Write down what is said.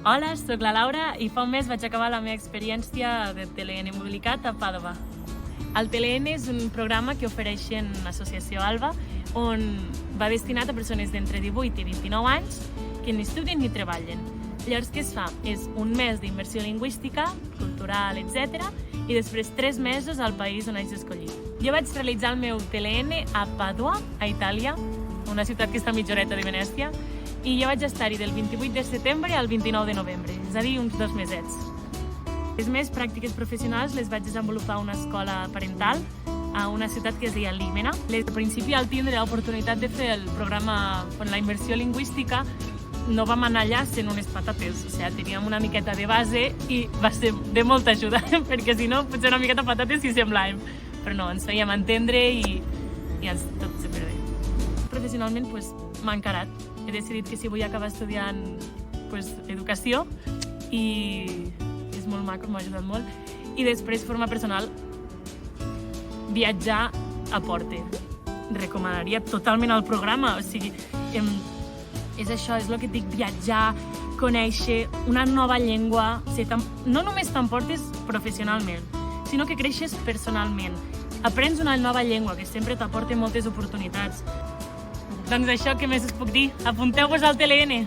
Hola, soc la Laura i fa un mes vaig acabar la meva experiència de TLN Mobilitat a Pàdova. El TLN és un programa que ofereixen l'Associació ALBA, on va destinat a persones d'entre 18 i 29 anys que ni estudien ni treballen. Llavors, què es fa? És un mes d'immersió lingüística, cultural, etc. i després 3 mesos al país on hagis escollit. Jo vaig realitzar el meu TLN a Pàdua, a Itàlia, una ciutat que està a mitja horeta de Venècia, i jo vaig estar-hi del 28 de setembre al 29 de novembre, és a dir, uns 2 mesets. Les meves pràctiques professionals les vaig desenvolupar a una escola parental a una ciutat que es deia Límena. Al principi, al tindre l'oportunitat de fer el programa amb la immersió lingüística, no vam anar allà sent unes patates, o sigui, teníem una miqueta de base i va ser de molta ajuda, perquè si no, potser una miqueta patates si semblàvem. Però no, ens fèiem entendre i tot superbé. Professionalment, m'ha encarat. He decidit que si vull acabar estudiant educació i és molt maco, m'ha ajudat molt. I després, forma personal, viatjar a Porter. Recomanaria totalment el programa, o sigui, és això, és el que et dic, viatjar, conèixer una nova llengua, no només t'emportes professionalment, sinó que creixes personalment. Aprens una nova llengua, que sempre t'aporta moltes oportunitats. Doncs això, què més us puc dir? Apunteu-vos al TLN!